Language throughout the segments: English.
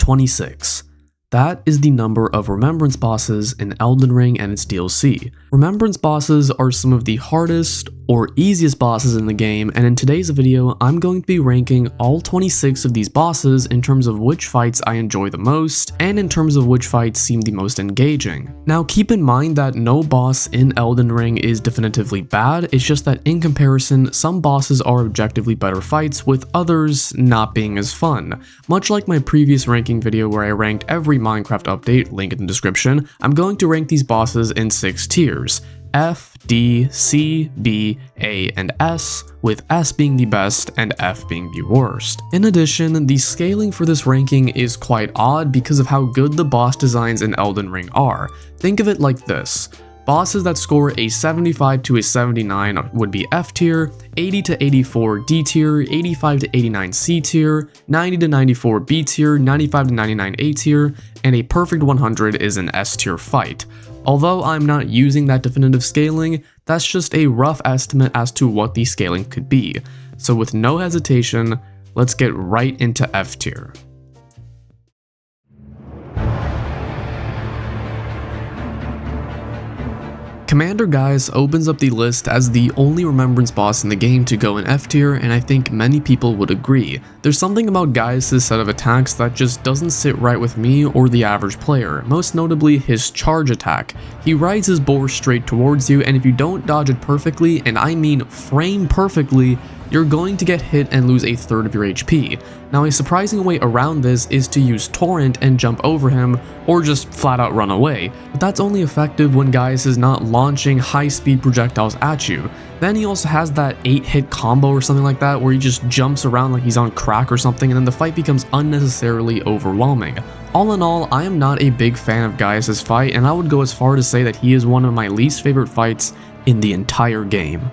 26. That is the number of Remembrance bosses in Elden Ring and its DLC. Remembrance bosses are some of the hardest or easiest bosses in the game, and in today's video, I'm going to be ranking all 26 of these bosses in terms of which fights I enjoy the most, and in terms of which fights seem the most engaging. Now keep in mind that no boss in Elden Ring is definitively bad, it's just that in comparison, some bosses are objectively better fights, with others not being as fun. Much like my previous ranking video where I ranked every Minecraft update, link in the description, I'm going to rank these bosses in 6 tiers. F, D, C, B, A, and S, with S being the best and F being the worst. In addition, the scaling for this ranking is quite odd because of how good the boss designs in Elden Ring are. Think of it like this. Bosses that score a 75 to a 79 would be F tier, 80 to 84 D tier, 85 to 89 C tier, 90 to 94 B tier, 95 to 99 A tier, and a perfect 100 is an S tier fight. Although I'm not using that definitive scaling, that's just a rough estimate as to what the scaling could be. So with no hesitation, let's get right into F tier. Commander Gaius opens up the list as the only Remembrance boss in the game to go in F tier, and I think many people would agree. There's something about Gaius' set of attacks that just doesn't sit right with me or the average player, most notably his charge attack. He rides his boar straight towards you, and if you don't dodge it perfectly, and I mean frame perfectly, you're going to get hit and lose a third of your HP. Now a surprising way around this is to use Torrent and jump over him, or just flat out run away, but that's only effective when Gaius is not launching high-speed projectiles at you. Then he also has that 8-hit combo or something like that where he just jumps around like he's on crack or something, and then the fight becomes unnecessarily overwhelming. All in all, I am not a big fan of Gaius' fight, and I would go as far to say that he is one of my least favorite fights in the entire game.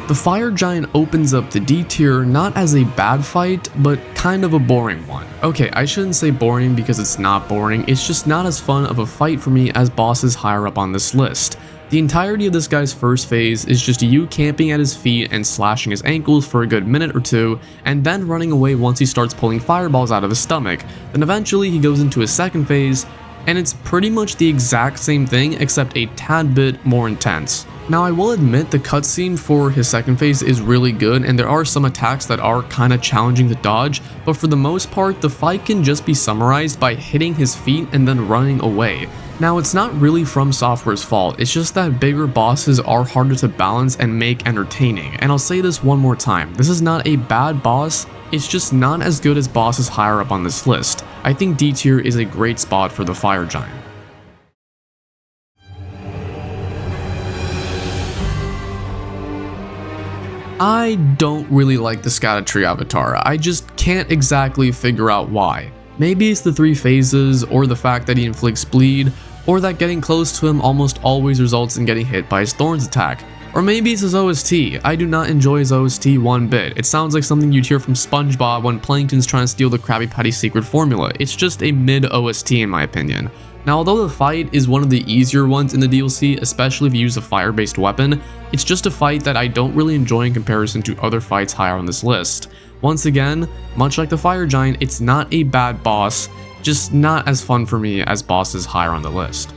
The Fire Giant opens up the D tier not as a bad fight, but kind of a boring one. Okay, I shouldn't say boring because it's not boring, it's just not as fun of a fight for me as bosses higher up on this list. The entirety of this guy's first phase is just you camping at his feet and slashing his ankles for a good minute or two, and then running away once he starts pulling fireballs out of his stomach. Then eventually he goes into his second phase, and it's pretty much the exact same thing except a tad bit more intense. Now I will admit the cutscene for his second phase is really good, and there are some attacks that are kinda challenging to dodge, but for the most part the fight can just be summarized by hitting his feet and then running away. Now it's not really From Software's fault, it's just that bigger bosses are harder to balance and make entertaining, and I'll say this one more time, this is not a bad boss, it's just not as good as bosses higher up on this list. I think D tier is a great spot for the Fire Giant. I don't really like the Scattertree avatar, I just can't exactly figure out why. Maybe it's the 3 phases, or the fact that he inflicts bleed, or that getting close to him almost always results in getting hit by his Thorns attack. Or maybe it's his OST, I do not enjoy his OST one bit. It sounds like something you'd hear from SpongeBob when Plankton's trying to steal the Krabby Patty secret formula. It's just a mid OST in my opinion. Now although the fight is one of the easier ones in the DLC, especially if you use a fire-based weapon, it's just a fight that I don't really enjoy in comparison to other fights higher on this list. Once again, much like the Fire Giant, it's not a bad boss, just not as fun for me as bosses higher on the list.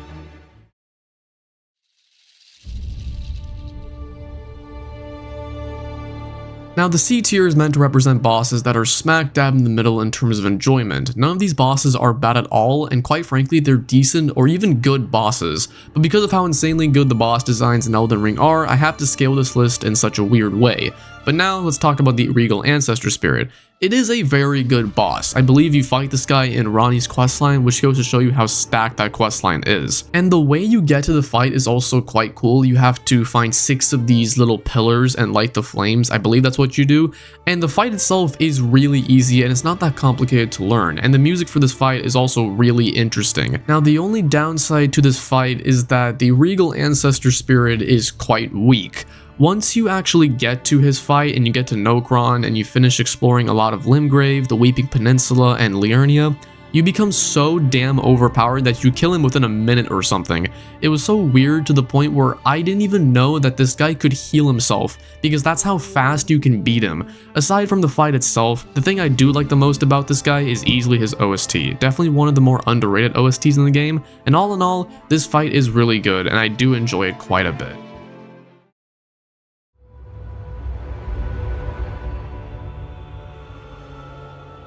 Now the C tier is meant to represent bosses that are smack dab in the middle in terms of enjoyment. None of these bosses are bad at all, and quite frankly they're decent or even good bosses. But because of how insanely good the boss designs in Elden Ring are, I have to scale this list in such a weird way. But now let's talk about the Regal Ancestor Spirit. It is a very good boss. I believe you fight this guy in Ronnie's questline, which goes to show you how stacked that questline is. And the way you get to the fight is also quite cool. You have to find 6 of these little pillars and light the flames. I believe that's what you do. And the fight itself is really easy and it's not that complicated to learn. And the music for this fight is also really interesting. Now the only downside to this fight is that the Regal Ancestor Spirit is quite weak. Once you actually get to his fight and you get to Nokron and you finish exploring a lot of Limgrave, the Weeping Peninsula, and Liurnia, you become so damn overpowered that you kill him within a minute or something. It was so weird to the point where I didn't even know that this guy could heal himself, because that's how fast you can beat him. Aside from the fight itself, the thing I do like the most about this guy is easily his OST. Definitely one of the more underrated OSTs in the game, and all in all, this fight is really good and I do enjoy it quite a bit.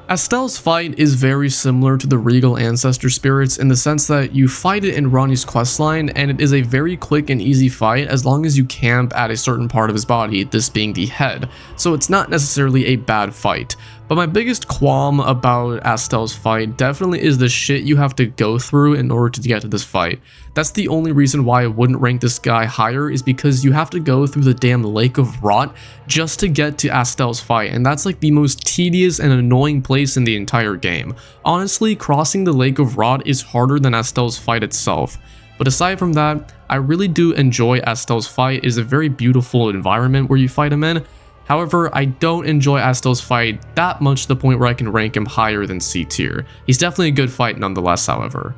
Astel's fight is very similar to the Regal Ancestor Spirits in the sense that you fight it in Ronnie's questline, and it is a very quick and easy fight as long as you camp at a certain part of his body, this being the head, so it's not necessarily a bad fight. But my biggest qualm about Astel's fight definitely is the shit you have to go through in order to get to this fight. That's the only reason why I wouldn't rank this guy higher, is because you have to go through the damn Lake of Rot just to get to Astel's fight, and that's like the most tedious and annoying place in the entire game. Honestly, crossing the Lake of Rot is harder than Astel's fight itself. But aside from that, I really do enjoy Astel's fight. It is a very beautiful environment where you fight him in. However, I don't enjoy Astel's fight that much to the point where I can rank him higher than C tier. He's definitely a good fight nonetheless, however.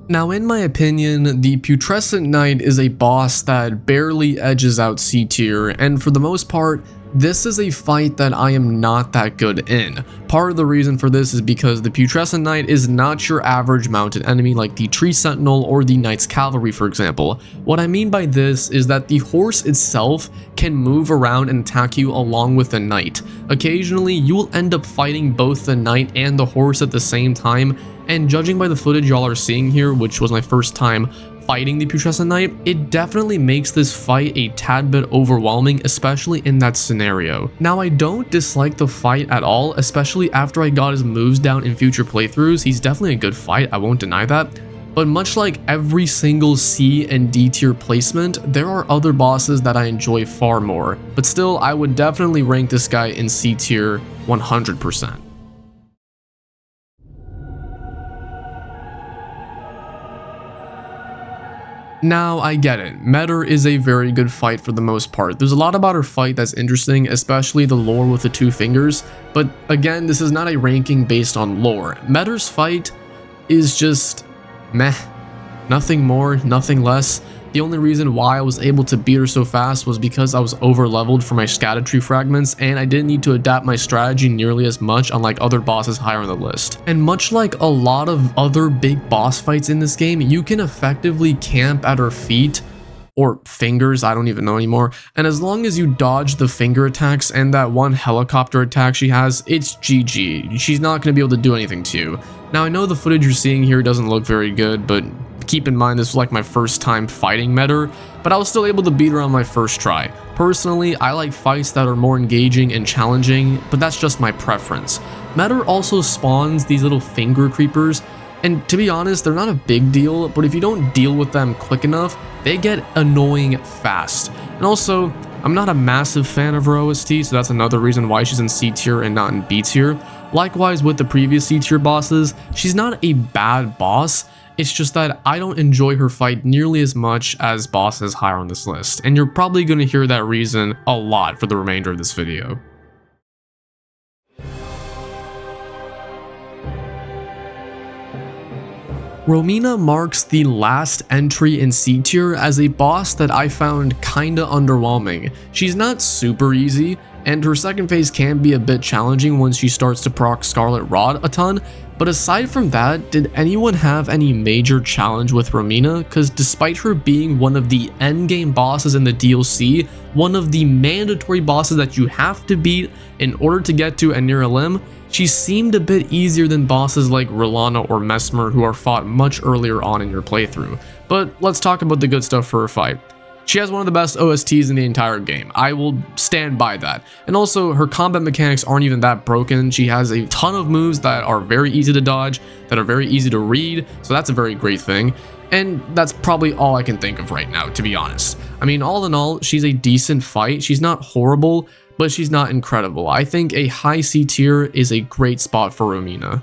Now, in my opinion, the Putrescent Knight is a boss that barely edges out C tier, and for the most part, this is a fight that I am not that good in. Part of the reason for this is because the Putrescent Knight is not your average mounted enemy like the Tree Sentinel or the Knight's Cavalry, for example. What I mean by this is that the horse itself can move around and attack you along with the knight. Occasionally, you will end up fighting both the knight and the horse at the same time, and judging by the footage y'all are seeing here, which was my first time fighting the Putrescent Knight, it definitely makes this fight a tad bit overwhelming, especially in that scenario. Now, I don't dislike the fight at all, especially after I got his moves down in future playthroughs. He's definitely a good fight, I won't deny that. But much like every single C and D tier placement, there are other bosses that I enjoy far more. But still, I would definitely rank this guy in C tier 100%. Now, I get it, Metter is a very good fight for the most part. There's a lot about her fight that's interesting, especially the lore with the 2 fingers, but again, this is not a ranking based on lore. Metter's fight is just meh. Nothing more, nothing less. The only reason why I was able to beat her so fast was because I was over leveled for my Scadutree fragments, and I didn't need to adapt my strategy nearly as much, unlike other bosses higher on the list. And much like a lot of other big boss fights in this game, you can effectively camp at her feet, or fingers, I don't even know anymore, and as long as you dodge the finger attacks and that one helicopter attack she has, it's GG. She's not going to be able to do anything to you. Now, I know the footage you're seeing here doesn't look very good, but keep in mind this was like my first time fighting Metter, but I was still able to beat her on my first try. Personally, I like fights that are more engaging and challenging, but that's just my preference. Metter also spawns these little finger creepers, and to be honest, they're not a big deal, but if you don't deal with them quick enough, they get annoying fast. And also, I'm not a massive fan of her OST, so that's another reason why she's in C tier and not in B tier. Likewise with the previous C tier bosses, she's not a bad boss, it's just that I don't enjoy her fight nearly as much as bosses higher on this list, and you're probably going to hear that reason a lot for the remainder of this video. Romina marks the last entry in C tier as a boss that I found kinda underwhelming. She's not super easy, and her second phase can be a bit challenging once she starts to proc Scarlet Rod a ton, but aside from that, did anyone have any major challenge with Romina? Because despite her being one of the endgame bosses in the DLC, one of the mandatory bosses that you have to beat in order to get to Anira Lim, she seemed a bit easier than bosses like Rolana or Mesmer, who are fought much earlier on in your playthrough. But let's talk about the good stuff for her fight. She has one of the best OSTs in the entire game. I will stand by that. And also, her combat mechanics aren't even that broken. She has a ton of moves that are very easy to dodge, that are very easy to read, so that's a very great thing. And that's probably all I can think of right now, to be honest. I mean, all in all, she's a decent fight. She's not horrible, but she's not incredible. I think a high C tier is a great spot for Romina.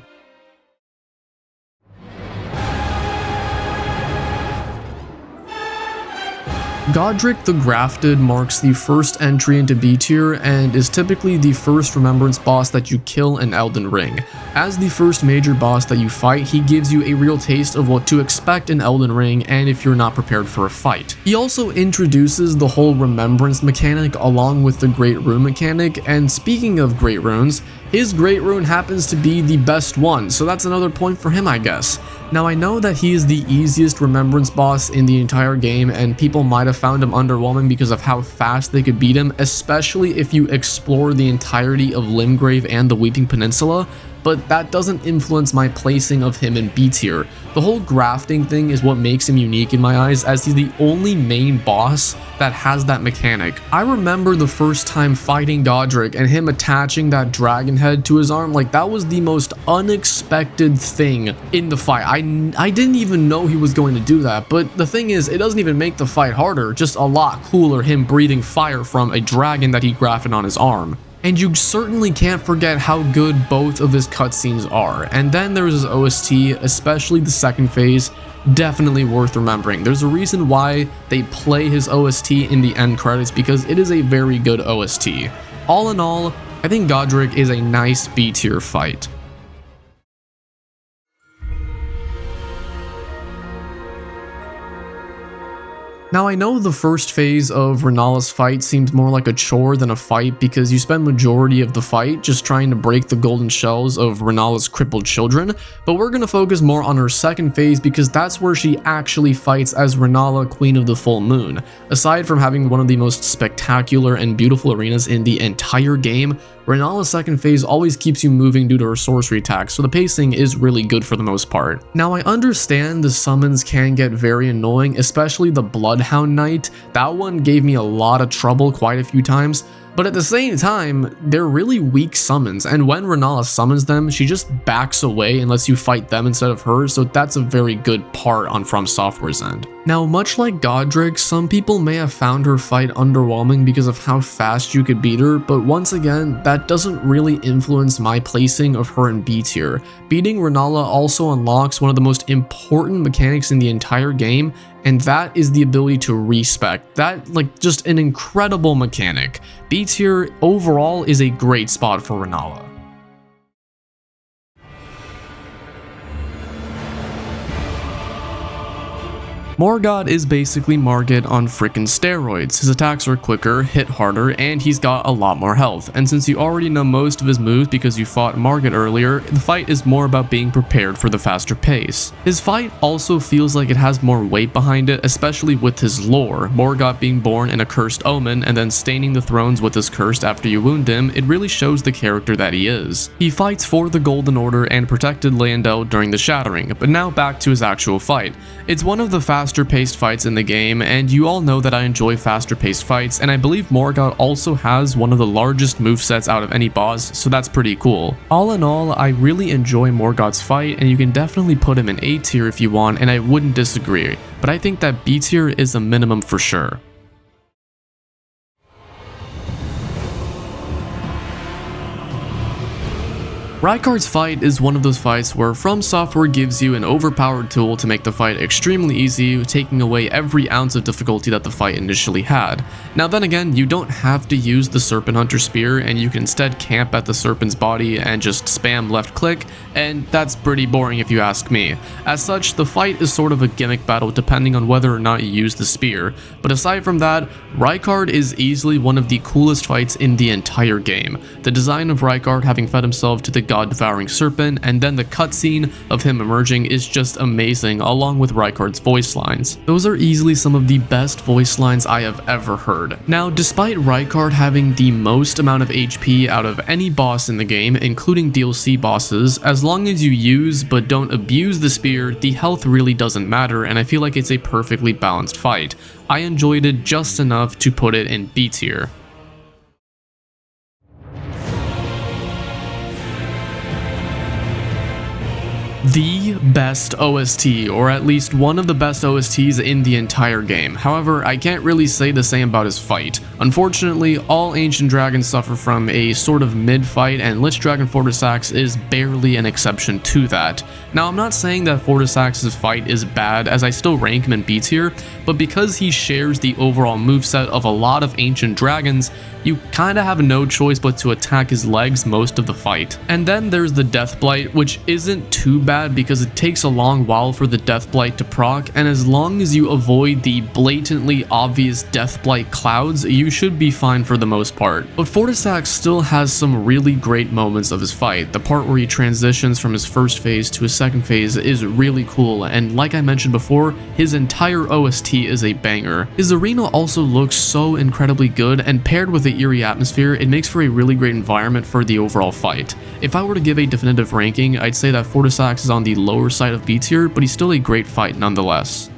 Godric the Grafted marks the first entry into B tier and is typically the first Remembrance boss that you kill in Elden Ring. As the first major boss that you fight, he gives you a real taste of what to expect in Elden Ring and if you're not prepared for a fight. He also introduces the whole Remembrance mechanic along with the Great Rune mechanic, and speaking of Great Runes, his Great Rune happens to be the best one, so that's another point for him, I guess. Now I know that he is the easiest Remembrance boss in the entire game, and people might have found him underwhelming because of how fast they could beat him, especially if you explore the entirety of Limgrave and the Weeping Peninsula, but that doesn't influence my placing of him in B tier. The whole grafting thing is what makes him unique in my eyes, as he's the only main boss that has that mechanic. I remember the first time fighting Godric and him attaching that dragon head to his arm, like that was the most unexpected thing in the fight. I didn't even know he was going to do that, but the thing is, it doesn't even make the fight harder, just a lot cooler him breathing fire from a dragon that he grafted on his arm. And you certainly can't forget how good both of his cutscenes are. And then there's his OST, especially the second phase, definitely worth remembering. There's a reason why they play his OST in the end credits, because it is a very good OST. All in all, I think Godric is a nice B tier fight. Now I know the first phase of Renala's fight seemed more like a chore than a fight because you spend majority of the fight just trying to break the golden shells of Renala's crippled children, but we're going to focus more on her second phase because that's where she actually fights as Renala, Queen of the Full Moon. Aside from having one of the most spectacular and beautiful arenas in the entire game, Renala's second phase always keeps you moving due to her sorcery attacks, so the pacing is really good for the most part. Now I understand the summons can get very annoying, especially the Bloodhound Knight. That one gave me a lot of trouble quite a few times, but at the same time, they're really weak summons, and when Renala summons them, she just backs away and lets you fight them instead of her, so that's a very good part on From Software's end. Now, much like Godric, some people may have found her fight underwhelming because of how fast you could beat her, but once again, that doesn't really influence my placing of her in B tier. Beating Renala also unlocks one of the most important mechanics in the entire game, and that is the ability to respec. That, like, just an incredible mechanic. B tier overall is a great spot for Renala. Morgott is basically Margit on frickin' steroids. His attacks are quicker, hit harder, and he's got a lot more health. And since you already know most of his moves because you fought Margit earlier, the fight is more about being prepared for the faster pace. His fight also feels like it has more weight behind it, especially with his lore. Morgott being born in a cursed omen and then staining the thrones with his curse after you wound him, it really shows the character that he is. He fights for the Golden Order and protected Leyndell during the Shattering, but now back to his actual fight. It's one of the faster paced fights in the game, and you all know that I enjoy faster paced fights, and I believe Morgott also has one of the largest movesets out of any boss, so that's pretty cool. All in all, I really enjoy Morgott's fight, and you can definitely put him in A tier if you want, and I wouldn't disagree, but I think that B tier is a minimum for sure. Rykard's fight is one of those fights where From Software gives you an overpowered tool to make the fight extremely easy, taking away every ounce of difficulty that the fight initially had. Now then again, you don't have to use the Serpent Hunter Spear, and you can instead camp at the serpent's body and just spam left click, and that's pretty boring if you ask me. As such, the fight is sort of a gimmick battle depending on whether or not you use the spear, but aside from that, Rykard is easily one of the coolest fights in the entire game. The design of Rykard having fed himself to the God-devouring serpent, and then the cutscene of him emerging is just amazing, along with Rykard's voice lines. Those are easily some of the best voice lines I have ever heard. Now, despite Rykard having the most amount of HP out of any boss in the game, including DLC bosses, as long as you use but don't abuse the spear, the health really doesn't matter, and I feel like it's a perfectly balanced fight. I enjoyed it just enough to put it in B tier. the best OST, or at least one of the best OSTs in the entire game. However, I can't really say the same about his fight. Unfortunately, all Ancient Dragons suffer from a sort of mid-fight, and Lich Dragon Fortisax is barely an exception to that. Now, I'm not saying that Fortisax's fight is bad, as I still rank him in B tier, but because he shares the overall moveset of a lot of Ancient Dragons, you kinda have no choice but to attack his legs most of the fight. And then there's the Death Blight, which isn't too bad because it takes a long while for the Death Blight to proc, and as long as you avoid the blatantly obvious Death Blight clouds, you should be fine for the most part. But Fortisax still has some really great moments of his fight. The part where he transitions from his first phase to his second phase is really cool, and like I mentioned before, his entire OST is a banger. His arena also looks so incredibly good, and paired with the eerie atmosphere, it makes for a really great environment for the overall fight. If I were to give a definitive ranking, I'd say that Fortisax is on the lower side of B tier, but he's still a great fight nonetheless.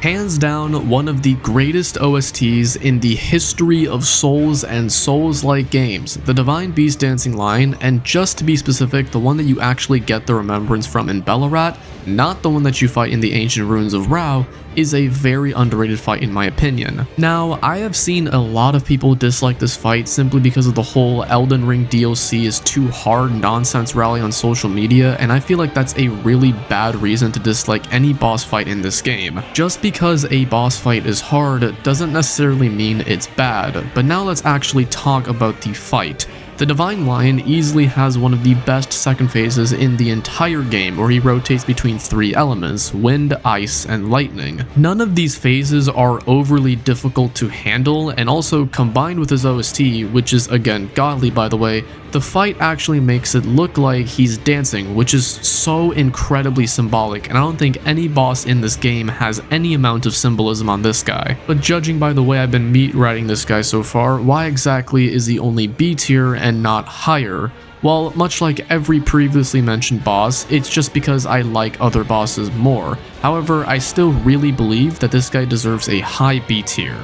Hands down, one of the greatest OSTs in the history of Souls and Souls-like games, the Divine Beast Dancing line, and just to be specific, the one that you actually get the Remembrance from in Bellarat, not the one that you fight in the Ancient Ruins of Rao, is a very underrated fight in my opinion. Now, I have seen a lot of people dislike this fight simply because of the whole Elden Ring DLC is too hard nonsense rally on social media, and I feel like that's a really bad reason to dislike any boss fight in this game. Just because a boss fight is hard doesn't necessarily mean it's bad, but now let's actually talk about the fight. The Divine Line easily has one of the best second phases in the entire game, where he rotates between three elements: wind, ice, and lightning. None of these phases are overly difficult to handle, and also combined with his OST, which is again godly by the way, the fight actually makes it look like he's dancing, which is so incredibly symbolic, and I don't think any boss in this game has any amount of symbolism on this guy. But judging by the way I've been meat riding this guy so far, why exactly is he only B tier and not higher? Well, much like every previously mentioned boss, it's just because I like other bosses more. However, I still really believe that this guy deserves a high B tier.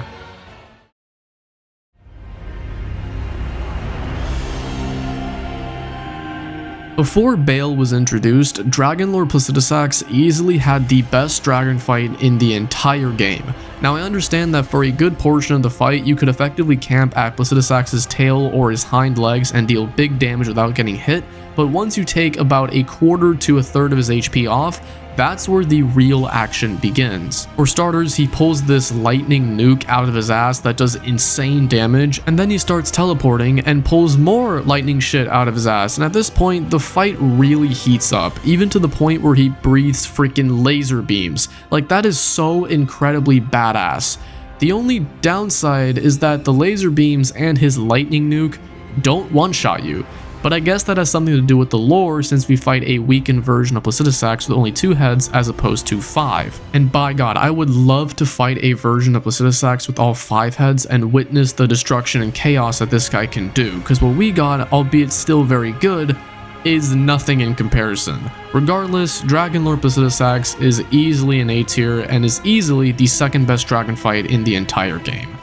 Before Bale was introduced, Dragonlord Placidusax easily had the best dragon fight in the entire game. Now I understand that for a good portion of the fight, you could effectively camp at Placidusax's tail or his hind legs and deal big damage without getting hit, but once you take about a quarter to a third of his HP off, that's where the real action begins. For starters, he pulls this lightning nuke out of his ass that does insane damage, and then he starts teleporting and pulls more lightning shit out of his ass, and at this point, the fight really heats up, even to the point where he breathes freaking laser beams. Like, that is so incredibly badass. The only downside is that the laser beams and his lightning nuke don't one-shot you. But I guess that has something to do with the lore, since we fight a weakened version of Placidusax with only 2 heads as opposed to 5. And by god, I would love to fight a version of Placidusax with all 5 heads and witness the destruction and chaos that this guy can do, because what we got, albeit still very good, is nothing in comparison. Regardless, Dragonlord Placidusax is easily an A tier and is easily the second best dragon fight in the entire game.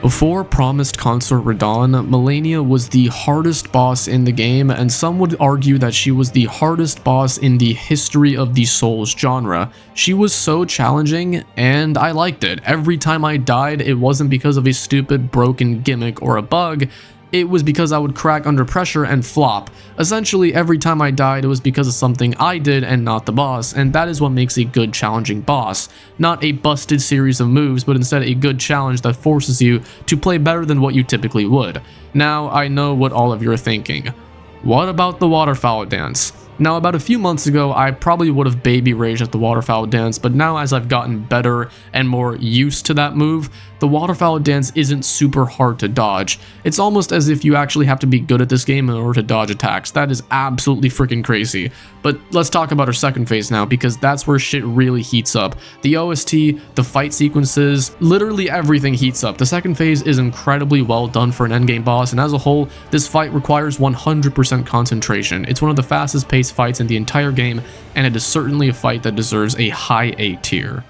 Before Promised Consort Radahn, Malenia was the hardest boss in the game, and some would argue that she was the hardest boss in the history of the Souls genre. She was so challenging, and I liked it. Every time I died, it wasn't because of a stupid broken gimmick or a bug. It was because I would crack under pressure and flop. Essentially, every time I died, it was because of something I did and not the boss, and that is what makes a good challenging boss. Not a busted series of moves, but instead a good challenge that forces you to play better than what you typically would. Now, I know what all of you are thinking. What about the waterfowl dance? Now, about a few months ago, I probably would have baby raged at the waterfowl dance, but now as I've gotten better and more used to that move, the waterfowl dance isn't super hard to dodge. It's almost as if you actually have to be good at this game in order to dodge attacks. That is absolutely freaking crazy. But let's talk about our second phase now, because that's where shit really heats up. The OST, the fight sequences, literally everything heats up. The second phase is incredibly well done for an endgame boss, and as a whole, this fight requires 100% concentration. It's one of the fastest paced fights in the entire game, and it is certainly a fight that deserves a high A tier.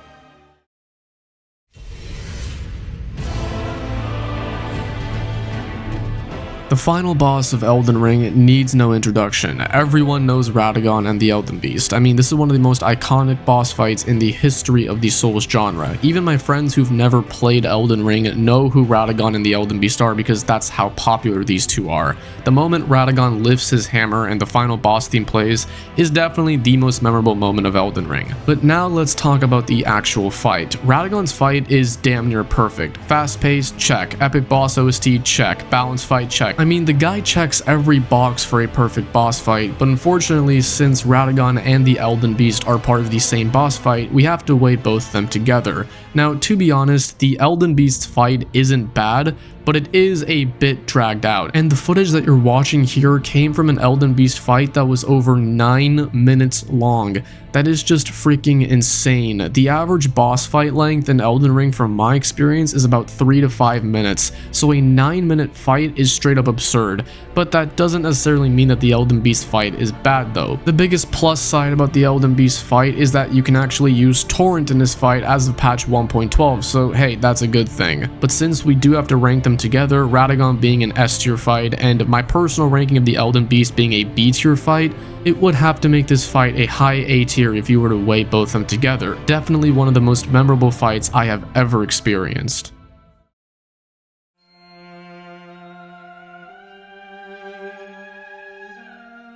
The final boss of Elden Ring needs no introduction. Everyone knows Radagon and the Elden Beast. I mean, this is one of the most iconic boss fights in the history of the Souls genre. Even my friends who've never played Elden Ring know who Radagon and the Elden Beast are because that's how popular these two are. The moment Radagon lifts his hammer and the final boss theme plays is definitely the most memorable moment of Elden Ring. But now let's talk about the actual fight. Radagon's fight is damn near perfect. Fast-paced, check. Epic boss OST, check. Balanced fight, check. I mean, the guy checks every box for a perfect boss fight, but unfortunately, since Radagon and the Elden Beast are part of the same boss fight, we have to weigh both of them together. Now, to be honest, the Elden Beast's fight isn't bad, but it is a bit dragged out, and the footage that you're watching here came from an Elden Beast fight that was over 9 minutes long. That is just freaking insane. The average boss fight length in Elden Ring from my experience is about 3 to 5 minutes, so a 9-minute fight is straight up absurd, but that doesn't necessarily mean that the Elden Beast fight is bad though. The biggest plus side about the Elden Beast fight is that you can actually use Torrent in this fight as of patch 1.12, so hey, that's a good thing. But since we do have to rank them together, Radagon being an S tier fight and my personal ranking of the Elden Beast being a B tier fight, it would have to make this fight a high A tier if you were to weigh both of them together. Definitely one of the most memorable fights I have ever experienced.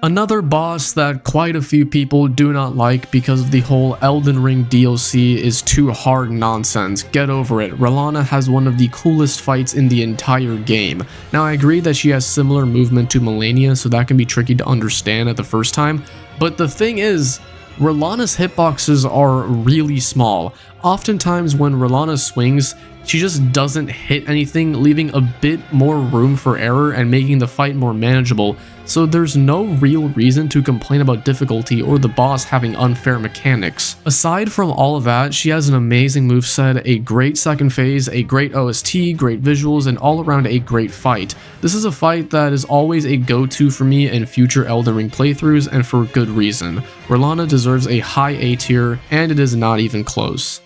Another boss that quite a few people do not like because of the whole Elden Ring DLC is too hard nonsense. Get over it. Rellana has one of the coolest fights in the entire game. Now, I agree that she has similar movement to Melania, so that can be tricky to understand at the first time, but the thing is, Rellana's hitboxes are really small. Oftentimes when Rellana swings, she just doesn't hit anything, leaving a bit more room for error and making the fight more manageable, so there's no real reason to complain about difficulty or the boss having unfair mechanics. Aside from all of that, she has an amazing moveset, a great second phase, a great OST, great visuals, and all around a great fight. This is a fight that is always a go-to for me in future Elden Ring playthroughs, and for good reason. Rellana deserves a high A tier, and it is not even close.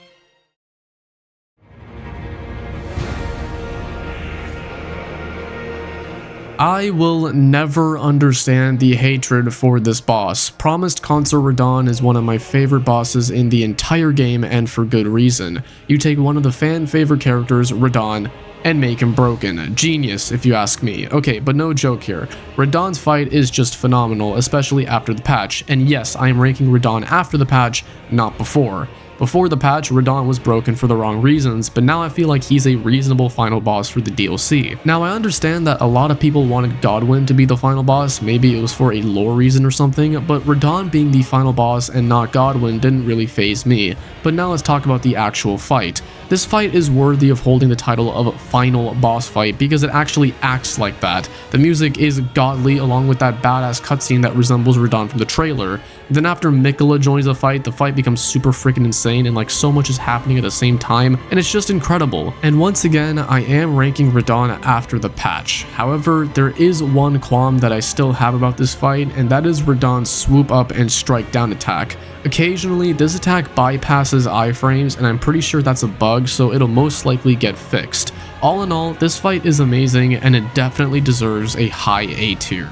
I will never understand the hatred for this boss. Promised Consort Radahn is one of my favorite bosses in the entire game, and for good reason. You take one of the fan favorite characters, Radahn, and make him broken. Genius, if you ask me. Okay, but no joke here. Radahn's fight is just phenomenal, especially after the patch. And yes, I am ranking Radahn after the patch, not before. Before the patch, Radahn was broken for the wrong reasons, but now I feel like he's a reasonable final boss for the DLC. Now, I understand that a lot of people wanted Godwyn to be the final boss, maybe it was for a lore reason or something, but Radahn being the final boss and not Godwyn didn't really faze me. But now let's talk about the actual fight. This fight is worthy of holding the title of final boss fight because it actually acts like that. The music is godly along with that badass cutscene that resembles Radahn from the trailer. Then after Miquella joins the fight becomes super freaking insane and like so much is happening at the same time, and it's just incredible. And once again, I am ranking Radahn after the patch. However, there is one qualm that I still have about this fight, and that is Radahn's swoop up and strike down attack. Occasionally, this attack bypasses iframes, and I'm pretty sure that's a bug, so it'll most likely get fixed. All in all, this fight is amazing, and it definitely deserves a high A tier.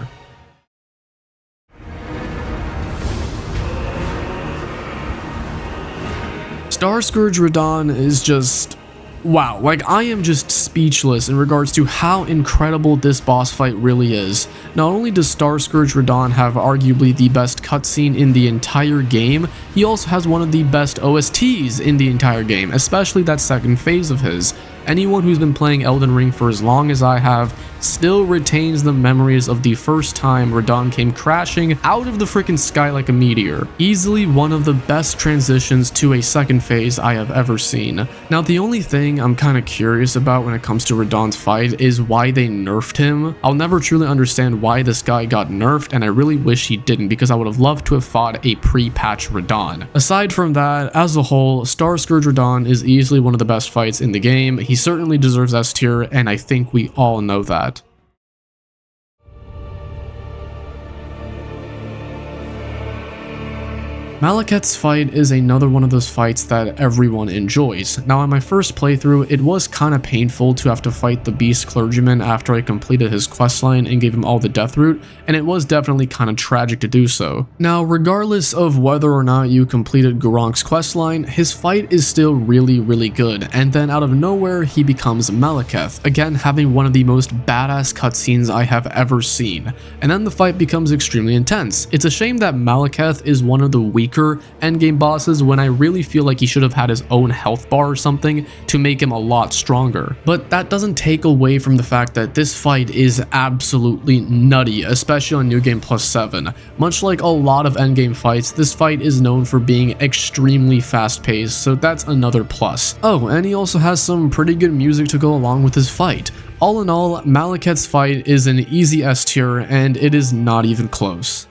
Starscourge Radahn is just... wow, like I am just speechless in regards to how incredible this boss fight really is. Not only does Starscourge Radahn have arguably the best cutscene in the entire game, he also has one of the best OSTs in the entire game, especially that second phase of his. Anyone who's been playing Elden Ring for as long as I have still retains the memories of the first time Radahn came crashing out of the freaking sky like a meteor. Easily one of the best transitions to a second phase I have ever seen. Now, the only thing I'm kind of curious about when it comes to Radahn's fight is why they nerfed him. I'll never truly understand why this guy got nerfed, and I really wish he didn't because I would have loved to have fought a pre-patch Radahn. Aside from that, as a whole, Starscourge Radahn is easily one of the best fights in the game. He certainly deserves S tier, and I think we all know that. Malekith's fight is another one of those fights that everyone enjoys. Now on my first playthrough, it was kinda painful to have to fight the Beast Clergyman after I completed his questline and gave him all the death route, and it was definitely kinda tragic to do so. Now regardless of whether or not you completed Goronk's questline, his fight is still really good, and then out of nowhere he becomes Malekith, again having one of the most badass cutscenes I have ever seen, and then the fight becomes extremely intense. It's a shame that Malekith is one of the weaker endgame bosses when I really feel like he should have had his own health bar or something to make him a lot stronger. But that doesn't take away from the fact that this fight is absolutely nutty, especially on New Game Plus 7. Much like a lot of endgame fights, this fight is known for being extremely fast paced, so that's another plus. Oh, and he also has some pretty good music to go along with his fight. All in all, Malekith's fight is an easy S tier and it is not even close.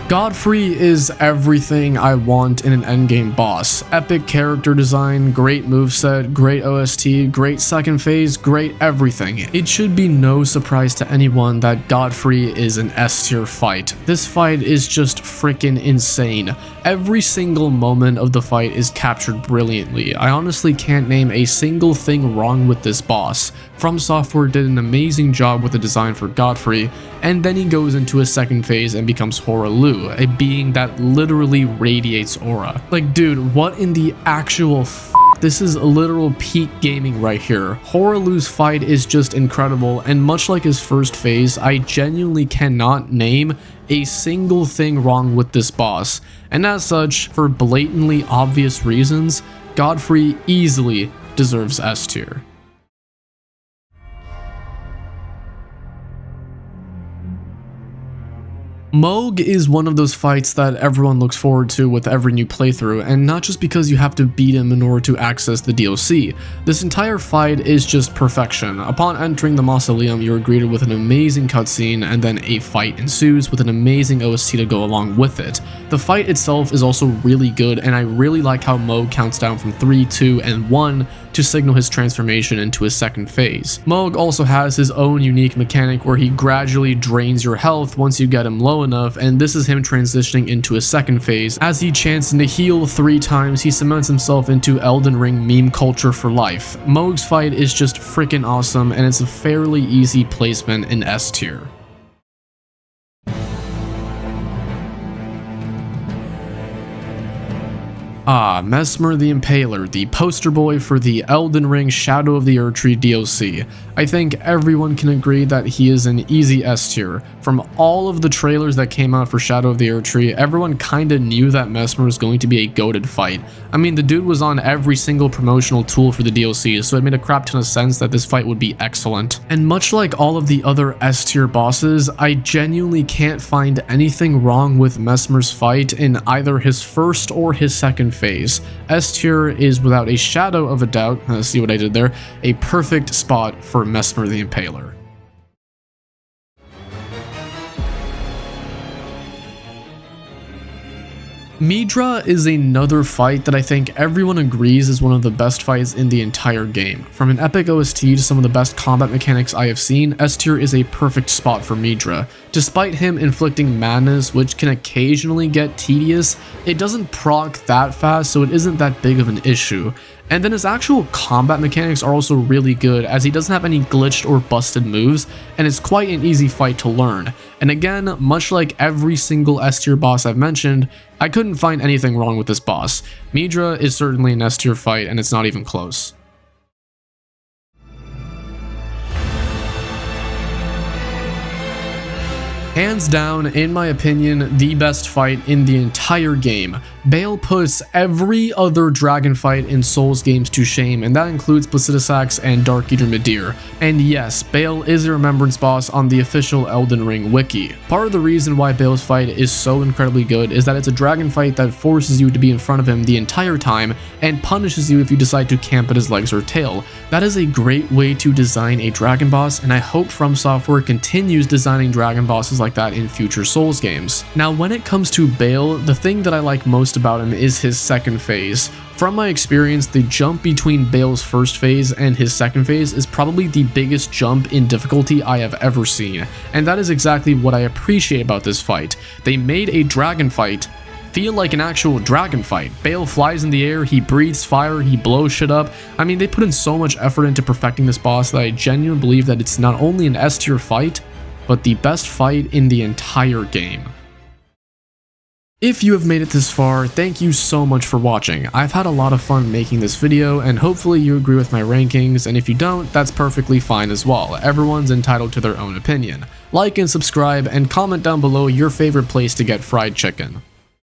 Godfrey is everything I want in an endgame boss. Epic character design, great moveset, great OST, great second phase, great everything. It should be no surprise to anyone that Godfrey is an S tier fight. This fight is just freaking insane. Every single moment of the fight is captured brilliantly. I honestly can't name a single thing wrong with this boss. From Software did an amazing job with the design for Godfrey, and then he goes into his second phase and becomes Hoarah, a being that literally radiates aura. Like dude, what in the actual this is literal peak gaming right here. Hoarah's fight is just incredible, and much like his first phase, I genuinely cannot name a single thing wrong with this boss, and as such, for blatantly obvious reasons, Godfrey easily deserves S tier. Mohg is one of those fights that everyone looks forward to with every new playthrough, and not just because you have to beat him in order to access the DLC. This entire fight is just perfection. Upon entering the mausoleum, you are greeted with an amazing cutscene, and then a fight ensues with an amazing OST to go along with it. The fight itself is also really good, and I really like how Mohg counts down from 3, 2, and 1 to signal his transformation into his second phase. Mohg also has his own unique mechanic where he gradually drains your health once you get him low enough, and this is him transitioning into his second phase. As he chants to heal 3 times, he cements himself into Elden Ring meme culture for life. Mohg's fight is just freaking awesome, and it's a fairly easy placement in S tier. Messmer the Impaler, the poster boy for the Elden Ring Shadow of the Erdtree DLC. I think everyone can agree that he is an easy S tier. From all of the trailers that came out for Shadow of the Erdtree, everyone kinda knew that Messmer was going to be a goated fight. I mean, the dude was on every single promotional tool for the DLC, so it made a crap ton of sense that this fight would be excellent. And much like all of the other S tier bosses, I genuinely can't find anything wrong with Messmer's fight in either his first or his second phase. S tier is without a shadow of a doubt, see what I did there, a perfect spot for Messmer the Impaler. Midra is another fight that I think everyone agrees is one of the best fights in the entire game. From an epic OST to some of the best combat mechanics I have seen, S tier is a perfect spot for Midra. Despite him inflicting madness, which can occasionally get tedious, it doesn't proc that fast, so it isn't that big of an issue. And then his actual combat mechanics are also really good, as he doesn't have any glitched or busted moves, and it's quite an easy fight to learn. And again, much like every single S tier boss I've mentioned, I couldn't find anything wrong with this boss. Midra is certainly an S tier fight, and it's not even close. Hands down, in my opinion, the best fight in the entire game. Baal puts every other dragon fight in Souls games to shame, and that includes Placidusax and Dark Eater Midir. And yes, Baal is a Remembrance boss on the official Elden Ring wiki. Part of the reason why Baal's fight is so incredibly good is that it's a dragon fight that forces you to be in front of him the entire time and punishes you if you decide to camp at his legs or tail. That is a great way to design a dragon boss, and I hope From Software continues designing dragon bosses like that in future Souls games. Now, when it comes to Baal, the thing that I like most most about him is his second phase. From my experience, the jump between Bale's first phase and his second phase is probably the biggest jump in difficulty I have ever seen, and that is exactly what I appreciate about this fight. They made a dragon fight feel like an actual dragon fight. Bale flies in the air, he breathes fire, he blows shit up. I mean, they put in so much effort into perfecting this boss that I genuinely believe that it's not only an S tier fight, but the best fight in the entire game. If you have made it this far, thank you so much for watching. I've had a lot of fun making this video, and hopefully you agree with my rankings, and if you don't, that's perfectly fine as well. Everyone's entitled to their own opinion. Like and subscribe, and comment down below your favorite place to get fried chicken.